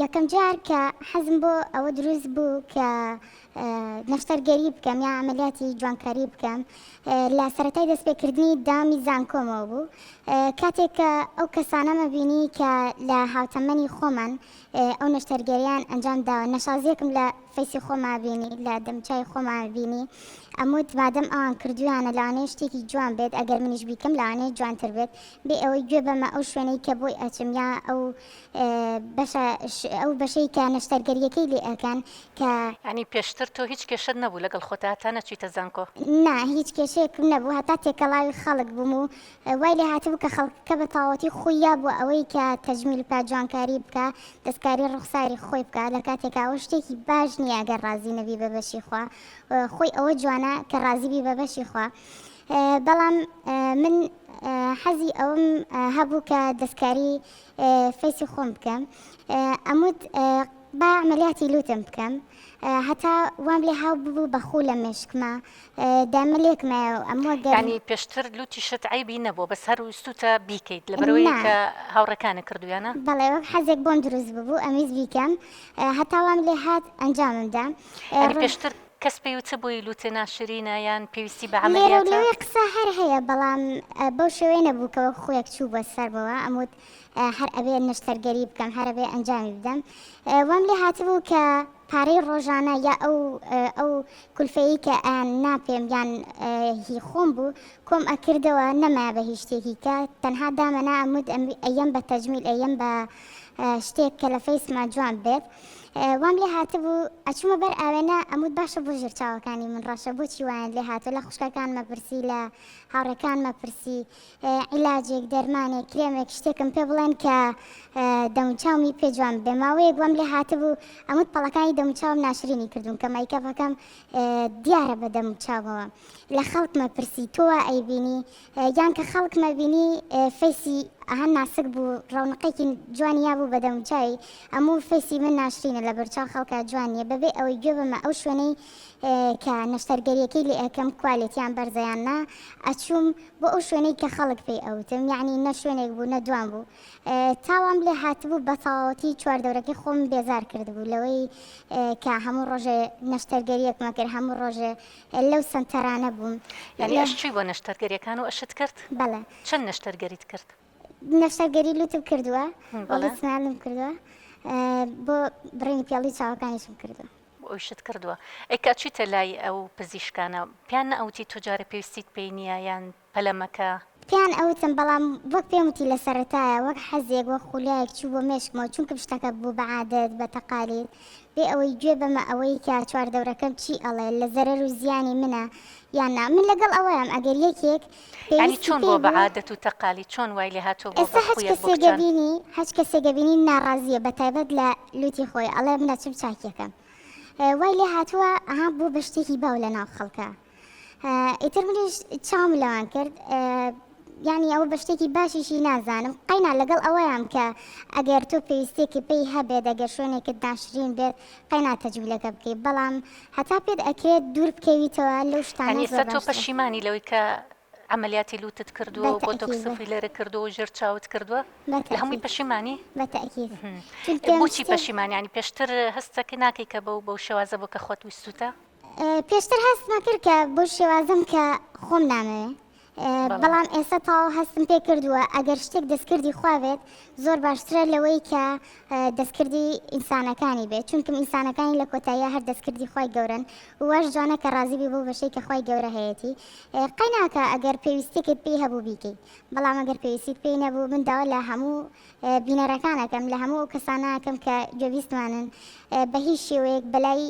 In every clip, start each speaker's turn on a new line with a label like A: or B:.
A: یەکەم جار کە حەزم بۆ ئەوە دروست بوو کە نەشتەرگەری بکەم یا عملیاتی جوانکاری بکەم لە سەرەتای دەستپێکردنی دامی زانکۆمەوە بوو کاتێک کە ئەو کەسانەمە بینی کە لە هاوتەمەنی خۆمان ئەو نەشتەرگەریان ئەنجام داوە نەشازیەکم لە فەیسی خۆمان بینی لە دەمچای خۆمان بینی ئەموت مادەم ئەوان کردویانە لەوانەیە شتێکی جوان بێت ئەگەر منیش بیکەم لەوانەیە جوانتر بێت بێ ئەوەی گوێ بەمە ئەو شوێنەی کە بۆی ئەچم یا ئەو بەشەی کە نەشتەرگەریەکەی لێ ئەکەن کە
B: ینی پێشتر تۆ هیچ کێشت نەبوو لەگەڵ خۆتا تا نەچیتە زانکۆ؟
A: نا هیچ کێشەیەکم نەبوو هەتا تێکەڵاوی خەڵک بووم و وای لێ هاتبوو کە خەڵکەکە بە تاوەتی خۆییا بوو ئەوەی کە تەجمیل پا جوانکاری بکە دەستکاری ڕوخساری خۆی بکە لە کاتێکا ئەوە شتێکی باش نییە ئەگەر ڕازی نەبی بە بەشی خوا خۆی ئەوە جوانە کە ڕازیبی بە بەشی خوا بەڵام من حەزی ئەوم هەبوو کە دەستکاری فەیسی خۆم بکەم ئەموت با عملیاتی لوتم بکەم هەتا وام لێ هاو ببوو بەخوو لە مێشکمە دامەلێکمە ئەمە
B: ینی پێشتر لوتی شت عیبی نەبوو بەس هەر ویستوتە بیکەیت لە بەرەوەی کە هاوڕەکانە کردویانە؟
A: بەڵێ وەک حەزێک بۆم دروست ببوو ئەمیز بیکەم هەتا وام لێ هات ئەنجاممدا
B: پێشتر کەس پێی وچە بۆی لوتە ناشرینە یان پێویستی بە عملیاتە؟
A: لێرەوەی قسە هەر هەیە بەڵام بەو شێوەیە نەبوو کەەوە خۆیەک چوو بە سەرەوە ئەموت هەر ئەبێ نەشتەرگەری بکەم هەر ئەبێ ئەنجامی بدەم وام لێ هاتبوو کە پارەی ڕۆژانە یا ئەو کولفەیە کە ناپێم یان هی خۆم بوو کۆم ئەکردەوە نەما بە هیچ شتێکی کە تەنها دامەنا ئەمود ئەیەم بە تەجمیل ئەیەم بە شتێک کە لە فەیسمان جوان بێت وام لێ هاتبوو ئەچوومە بەر ئاوێنە ئەمود باشە بۆ ژێر چاوەکانی من ڕاشە بۆچی وایان لێ هاتوو لە خوشکەکان مەپرسی لە هاوڕەکان مەپرسی عیلاجێک دەرمانێک کرێمێک شتێکم پێ بڵێن کە دەموچاومی پێ جوان بێ ماوەیەک وام لێ هاتبوو ئەمود پەڵەکانی دەموچاوم ناشرینی کردوون کە مایکەفەکەم دیارە بە دەموچاوەوە لە خەڵک مەپرسی تۆوە ئەیبینی یان کە خەڵک مەبینی فەیسی ئەهەن ناسک بوو ڕەونقێکی جوانیا بوو بە دەموچاوی ئەموو فەیسی من ناشرینە لە بەرچاو خەڵکە جوانیە بەبێ ئەوەی گوێ بەمە ئەو شوێنەی کە نەشتەرگەریەکەی لێ ئەەکەم کوالێتیان بەرزەیاننا ئەچووم بۆ ئەو شوێنەی کە خەڵک پێی ئەوتم یعنی نە شوێنێک بوو نەدوان بوو تاوام لێ هاتبوو بە تەواوەتی چواردەورەکەی خۆم بێزار کردبوو لەوەی کە هەموو ڕۆژێ نەشتەرگەریەکمە کرد هەموو ڕۆژێ لەو سنتەرانە بووم
B: یعنی ئەشتی بۆ نەشتەرگەریەکان و ئەشت کرد؟
A: بەڵێ
B: چەند نەشتەرگەریت کرد؟
A: نەشتەرگەری لوتم کردووە سنالم کردووە بۆ بڕێنی پیاڵی چاوەکانیشم کردووە
B: ئەوشت کردووە ئەیکا چیتە لای ئەو پزیشکانە پیان ئەوتی تۆجارە پێویستیت پێی نییە یان پەلەمەکە؟
A: پیان ئەوتم بەڵام وەک پێم وتی لە سەرەتایە وەک حەزێک وەک خولایەک چوو بۆ مێشکمەوە چونکە شتەکە بوو بە عادەت بە تەقالید بێ ئەوەی گوێ بەمە ئەوەی کە چواردەورەکەم چی ئەڵێ لە زەرەر و زیانی منە یاننا من لەگەڵ ئەوەیەم ئەگەر یەکێک
B: ینی چۆن بۆ بە عادەت و تەقالی چۆن وای لێ هاتووە بۆ
A: ئێستا هەچ کەسێگەبینی ناڕازیە بە تایبەت لە لوتی خۆی ئەڵێ منە چم چاکیەکەم وای لێ هاتووە ئەها بوو بە شتێکی باو لە ناو خەڵکە ئیتر منیش چاوم لەوان کرد یعنی ئەوە بە شتێکی باشیشی نازانم قەینا لەگەڵ ئەوەیان کە ئەگەر تۆ پێویستێکی پێی هەبێت ئەگەر شوێنێکت ناشرین بێت قەینا تەجمیلەکە بکەیت بەڵام هەتا پێت ئەکرێت دوور بکەویتەوە لەو شتانە
B: ئێستا تۆ پەشیمانی لەوەی کە عملیاتی لوتت کردووە بۆ تۆکسفی لێرە کردو و ژێر چاوت کردووە لە هەمووی پەشیمانی؟
A: بەتەکید
B: بۆچی پەشیمانی ینی پێشتر هەستەکە ناکەی کە بەو شێوازە بۆ کە خۆت ویستوتە؟
A: پێشتر هەستمە کرد کە بۆ شێوازم کە خۆم نامەوێ بەڵام ئێستا تاو هەستم پێ کردووە ئەگەر شتێک دەستکردی خواوێت زۆر باشترە لەوەی کە دەستکردی ئینسانەکانی بێت چونکە ئینسانەکانی لە کۆتاییە هەر دەستکردی خۆی گەورن واش جوانە کە ڕازیبی بۆ بەشەی کە خۆی گەورە هەیەی قەیناکە ئەگەر پێویستێکت پێی هەبوو بیکەیت بەڵام ئەگەر پێویستیت پێی نەبوو من داوا لە هەموو بینەرەکانەکەم لە هەموو کەسانەکەم کە گوێویستمانن بە هیچ شێوەیەک بەلای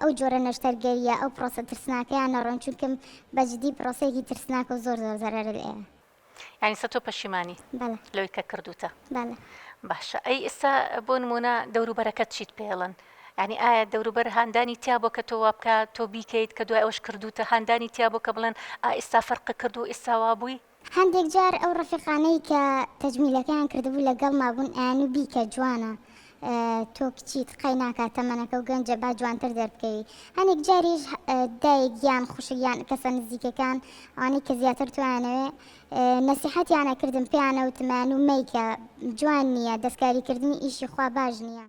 A: ئەو جۆرە نەشتەرگەریە ئەو پرۆسە ترسناکەیان نەڕۆن چونکەم بەجددی پرۆسەیەکی ترسناک و زۆر زەرەر لێ
B: ینی سە تۆ پەشیمانی لەوەی کە کردوتە؟ باشە ئەی ئێستا بۆ نمونە دەوروبەرەکەت چیت پێڵن ینی ئایا دەوروبەر هاندانی تیا بۆ کە تۆ وا بکە تۆ بیکەیت کە دوای ئەوش کردوتە هاندانی تیا بۆ کە بڵێن ئێستا فەرقە کردو ئێستا وا بووی؟
A: هەندێک جار ئەو ڕەفیقانەی کە تەجمیلەکەیان کردبوو لەگەڵ مابوون ئەیان و بیکە جوانە تۆ کچیت قەی ناکات تەمەنەکە و گەنجە با جوانتر دەربکەوی هەندێک جاریش دایک یان خوشکیان کەسە نزیکەکان ئەوانەی کە زیاتر توانەوێ نەسیحەتیانە کردم پێیانە وتمان و مەیکە جوان نییە دەستکاریکردنی ئیشی خوا باش نییە